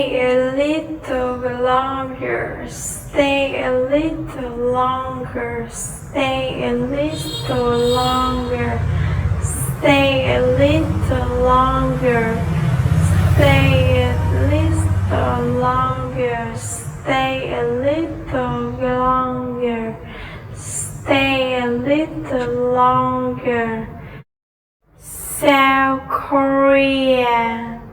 Stay a little longer. Stay a little longer. Stay a little longer. Stay a little longer. Stay a little longer. Stay a little longer. Stay a little longer. South Korea.